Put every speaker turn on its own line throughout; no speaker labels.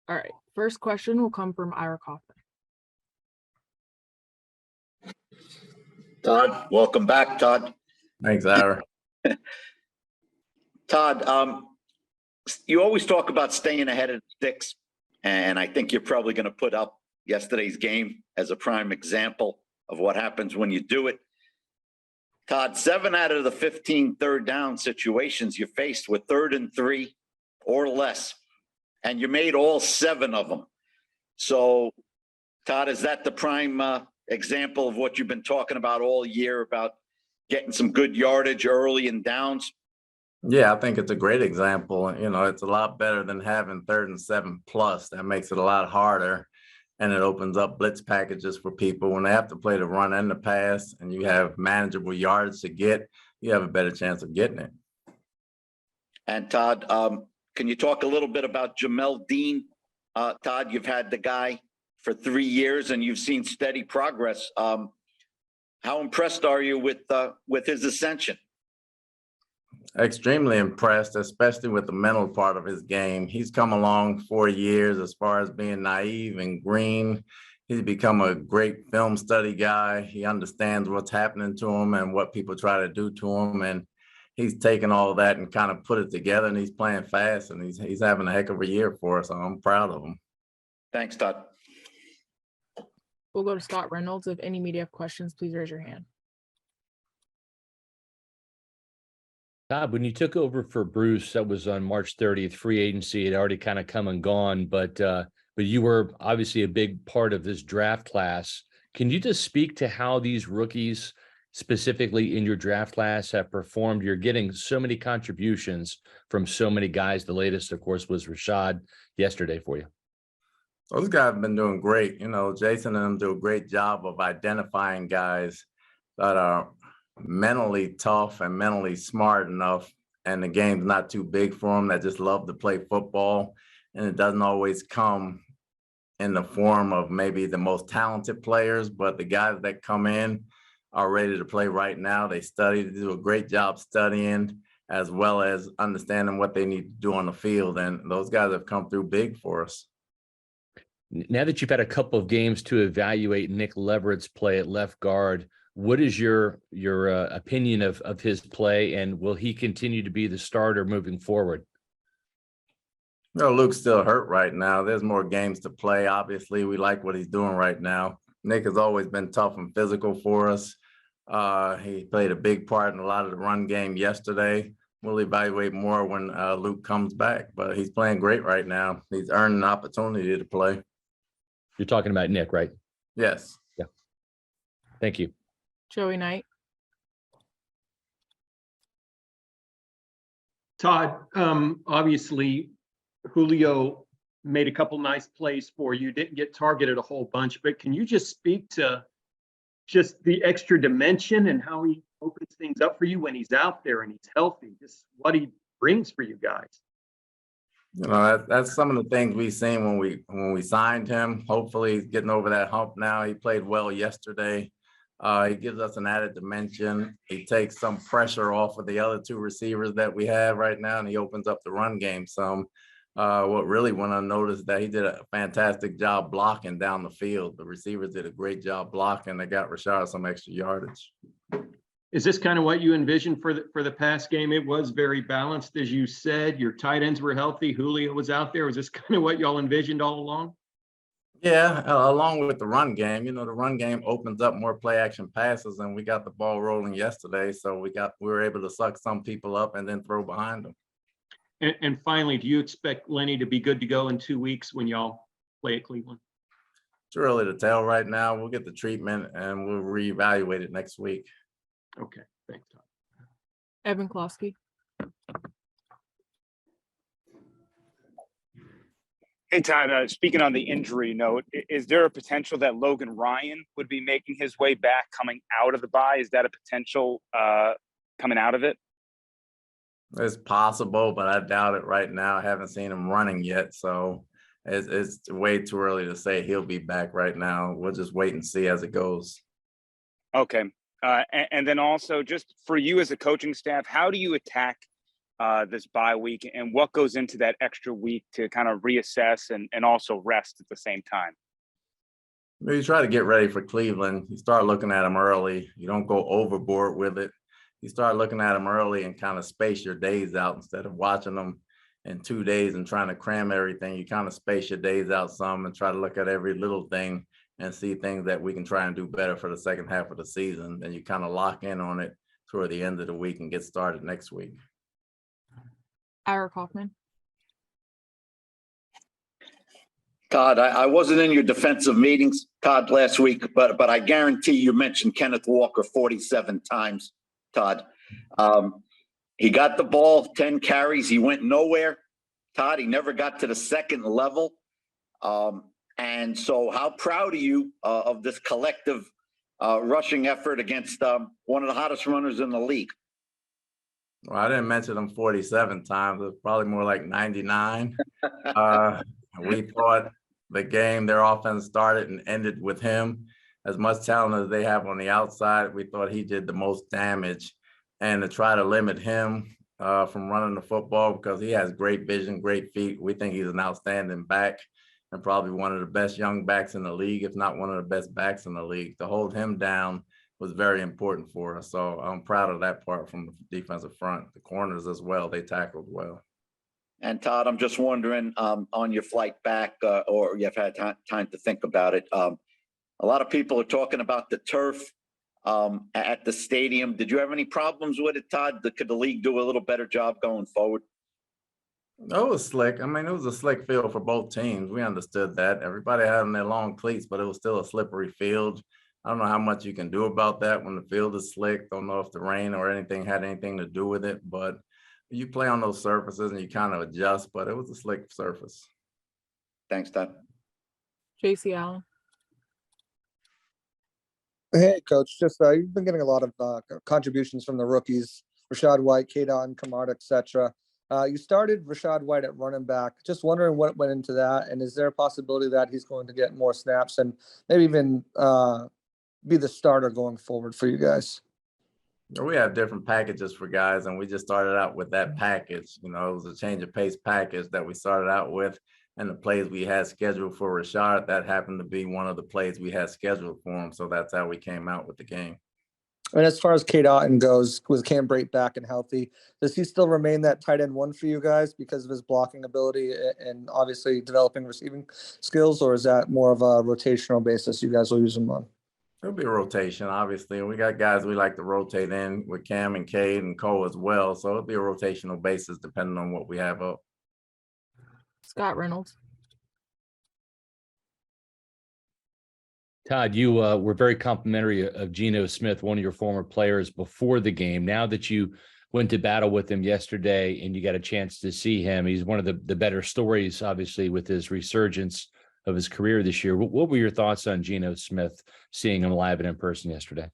All right. First question will come from Ira Kaufman.
Todd, welcome back, Todd.
Thanks, Ira.
Todd, you always talk about staying ahead of the sticks, and I think you're probably going to put up yesterday's game as a prime example of what happens when you do it. Todd, 7 out of the 15 third down situations you faced were 3rd and 3 or less, and you made all 7 of them. So, Todd, is that the prime example of what you've been talking about all year about getting some good yardage early in downs?
Yeah, I think it's a great example. You know, it's a lot better than having 3rd and 7 plus. That makes it a lot harder. And it opens up blitz packages for people when they have to play the run and the pass, and you have manageable yards to get, you have a better chance of getting it.
And Todd, can you talk a little bit about Jamel Dean? Todd, you've had the guy for 3 years and you've seen steady progress. How impressed are you with his ascension?
Extremely impressed, especially with the mental part of his game. He's come along 4 years as far as being naive and green. He's become a great film study guy. He understands what's happening to him and what people try to do to him. And he's taken all of that and kind of put it together, and he's playing fast, and he's having a heck of a year for us. So I'm proud of him.
Thanks, Todd.
We'll go to Scott Reynolds. If any media have questions, please raise your hand.
Todd, when you took over for Bruce, that was on March 30th, free agency had already kind of come and gone, but you were obviously a big part of this draft class. Can you just speak to how these rookies, specifically in your draft class, have performed? You're getting so many contributions from so many guys. The latest, of course, was Rashad yesterday for you.
Those guys have been doing great. You know, Jason and them do a great job of identifying guys that are mentally tough and mentally smart enough, and the game's not too big for them, that just love to play football. And it doesn't always come in the form of maybe the most talented players, but the guys that come in are ready to play right now. They study, they do a great job studying, as well as understanding what they need to do on the field. And those guys have come through big for us.
Now that you've had a couple of games to evaluate Nick Leverett's play at left guard, what is your opinion of his play, and will he continue to be the starter moving forward?
No, Luke's still hurt right now. There's more games to play. Obviously, we like what he's doing right now. Nick has always been tough and physical for us. He played a big part in a lot of the run game yesterday. We'll evaluate more when Luke comes back, but he's playing great right now. He's earned an opportunity to play.
You're talking about Nick, right?
Yes.
Yeah. Thank you.
Joey Knight.
Todd, obviously, Julio made a couple nice plays for you, didn't get targeted a whole bunch, but can you just speak to just the extra dimension and how he opens things up for you when he's out there and he's healthy, just what he brings for you guys?
You know, that's some of the things we've seen when we signed him. Hopefully he's getting over that hump now. He played well yesterday. He gives us an added dimension. He takes some pressure off of the other 2 receivers that we have right now, and he opens up the run game some. What really went unnoticed, that he did a fantastic job blocking down the field. The receivers did a great job blocking. They got Rashad some extra yardage.
Is this kind of what you envisioned for the pass game? It was very balanced, as you said. Your tight ends were healthy. Julio was out there. Was this kind of what y'all envisioned all along?
Yeah, along with the run game. You know, the run game opens up more play action passes, and we got the ball rolling yesterday, so we were able to suck some people up and then throw behind them.
And finally, do you expect Lenny to be good to go in 2 weeks when y'all play at Cleveland?
It's early to tell right now. We'll get the treatment and we'll reevaluate it next week.
Okay, thanks, Todd.
Evan Klosky.
Hey, Todd, speaking on the injury note, is there a potential that Logan Ryan would be making his way back coming out of the bye? Is that a potential coming out of it?
It's possible, but I doubt it right now. I haven't seen him running yet, so it's way too early to say he'll be back right now. We'll just wait and see as it goes.
Okay. And then also, just for you as a coaching staff, how do you attack this bye week, and what goes into that extra week to kind of reassess and also rest at the same time?
You try to get ready for Cleveland. You start looking at them early. You don't go overboard with it. You start looking at them early and kind of space your days out instead of watching them in 2 days and trying to cram everything. You kind of space your days out some and try to look at every little thing and see things that we can try and do better for the second half of the season. Then you kind of lock in on it toward the end of the week and get started next week.
Ira Kaufman.
Todd, I wasn't in your defensive meetings, Todd, last week, but I guarantee you mentioned Kenneth Walker 47 times, Todd. He got the ball, 10 carries. He went nowhere. Todd, he never got to the second level. And so how proud are you of this collective rushing effort against one of the hottest runners in the league?
Well, I didn't mention him 47 times. It was probably more like 99. We thought the game, their offense started and ended with him. As much talent as they have on the outside, we thought he did the most damage. And to try to limit him from running the football, because he has great vision, great feet. We think he's an outstanding back and probably one of the best young backs in the league, if not one of the best backs in the league. To hold him down was very important for us. So I'm proud of that part from the defensive front. The corners as well, they tackled well.
And Todd, I'm just wondering on your flight back or you've had time to think about it. A lot of people are talking about the turf at the stadium. Did you have any problems with it, Todd? Could the league do a little better job going forward?
It was slick. I mean, it was a slick field for both teams. We understood that. Everybody had on their long cleats, but it was still a slippery field. I don't know how much you can do about that when the field is slick. Don't know if the rain or anything had anything to do with it, but you play on those surfaces and you kind of adjust, but it was a slick surface.
Thanks, Todd.
JC Allen.
Hey, Coach. Just you've been getting a lot of contributions from the rookies, Rashad White, K-Dot, Kamara, etc. You started Rashad White at running back. Just wondering what went into that, and is there a possibility that he's going to get more snaps and maybe even be the starter going forward for you guys?
We have different packages for guys, and we just started out with that package. You know, it was a change of pace package that we started out with, and the plays we had scheduled for Rashad, that happened to be one of the plays we had scheduled for him. So that's how we came out with the game.
And as far as K-Dot goes, with Cam Brate back and healthy, does he still remain that tight end one for you guys because of his blocking ability and obviously developing receiving skills, or is that more of a rotational basis you guys will use him on?
It'll be a rotation, obviously. We got guys we like to rotate in with Cam and Cade and Cole as well. So it'll be a rotational basis depending on what we have up.
Scott Reynolds.
Todd, you were very complimentary of Geno Smith, one of your former players, before the game. Now that you went to battle with him yesterday and you got a chance to see him, he's one of the better stories, obviously, with his resurgence of his career this year. What were your thoughts on Geno Smith, seeing him live and in person yesterday?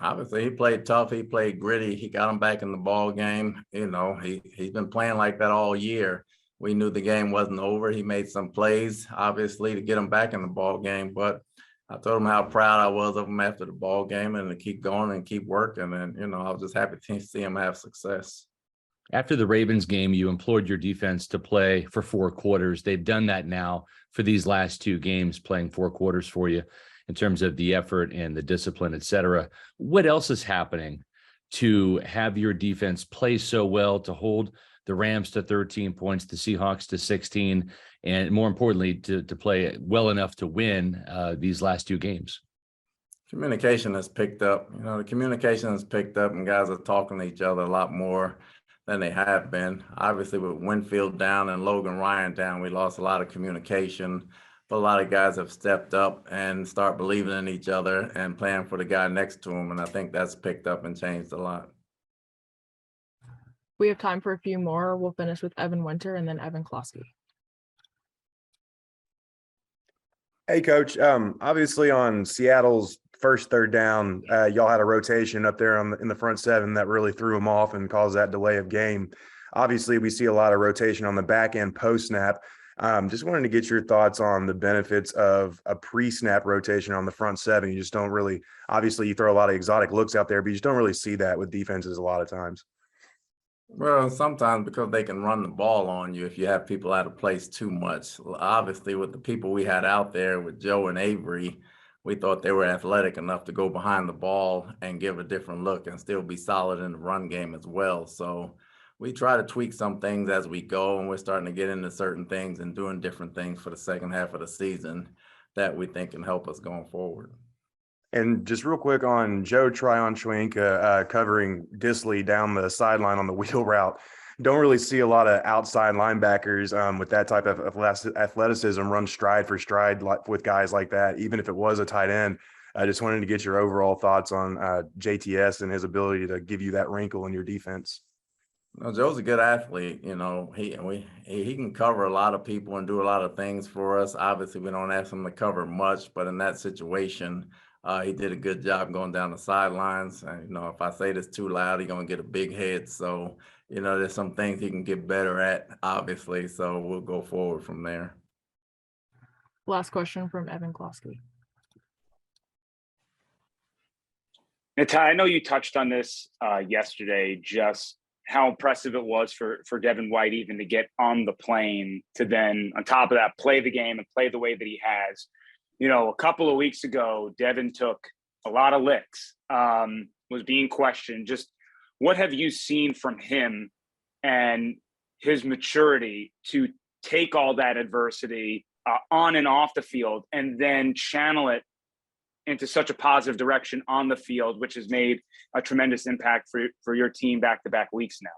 Obviously, he played tough. He played gritty. He got him back in the ball game. You know, he's been playing like that all year. We knew the game wasn't over. He made some plays, obviously, to get him back in the ball game. But I told him how proud I was of him after the ball game and to keep going and keep working. And, you know, I was just happy to see him have success.
After the Ravens game, you implored your defense to play for 4 quarters. They've done that now for these last 2 games, playing 4 quarters for you in terms of the effort and the discipline, et cetera. What else is happening to have your defense play so well, to hold the Rams to 13 points, the Seahawks to 16, and more importantly, to play well enough to win these last 2 games?
Communication has picked up. You know, the communication has picked up and guys are talking to each other a lot more than they have been. Obviously, with Winfield down and Logan Ryan down, we lost a lot of communication. But a lot of guys have stepped up and start believing in each other and playing for the guy next to him. And I think that's picked up and changed a lot.
We have time for a few more. We'll finish with Evan Winter and then Evan Klosky.
Hey, Coach. Obviously, on Seattle's first 3rd down, y'all had a rotation up there in the front 7 that really threw them off and caused that delay of game. Obviously, we see a lot of rotation on the back end post-snap. Just wanted to get your thoughts on the benefits of a pre-snap rotation on the front 7. You just don't really – obviously, you throw a lot of exotic looks out there, but you just don't really see that with defenses a lot of times.
Well, sometimes because they can run the ball on you if you have people out of place too much. Obviously, with the people we had out there with Joe and Avery, we thought they were athletic enough to go behind the ball and give a different look and still be solid in the run game as well. So we try to tweak some things as we go, and we're starting to get into certain things and doing different things for the second half of the season that we think can help us going forward.
And just real quick on Joe Tryon-Shoyinka covering Disley down the sideline on the wheel route. Don't really see a lot of outside linebackers with that type of athleticism run stride for stride with guys like that, even if it was a tight end. I just wanted to get your overall thoughts on JTS and his ability to give you that wrinkle in your defense.
No, Joe's a good athlete. You know, he can cover a lot of people and do a lot of things for us. Obviously, we don't ask him to cover much, but in that situation, he did a good job going down the sidelines. And, you know, if I say this too loud, he's gonna get a big head. So, you know, there's some things he can get better at, obviously. So we'll go forward from there.
Last question from Evan Klosky.
Ty, I know you touched on this yesterday, just how impressive it was for Devin White even to get on the plane to then, on top of that, play the game and play the way that he has. You know, a couple of weeks ago, Devin took a lot of licks, was being questioned. Just what have you seen from him and his maturity to take all that adversity on and off the field and then channel it into such a positive direction on the field, which has made a tremendous impact for your team back-to-back weeks now?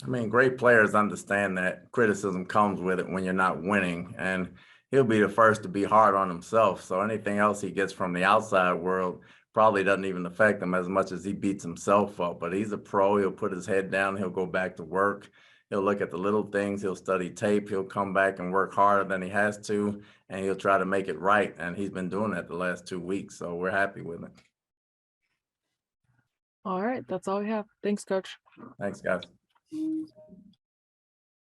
I mean, great players understand that criticism comes with it when you're not winning, and he'll be the first to be hard on himself. So anything else he gets from the outside world probably doesn't even affect him as much as he beats himself up. But he's a pro. He'll put his head down. He'll go back to work. He'll look at the little things. He'll study tape. He'll come back and work harder than he has to, and he'll try to make it right. And he's been doing that the last 2 weeks. So we're happy with it.
All right, that's all we have. Thanks, Coach.
Thanks, guys.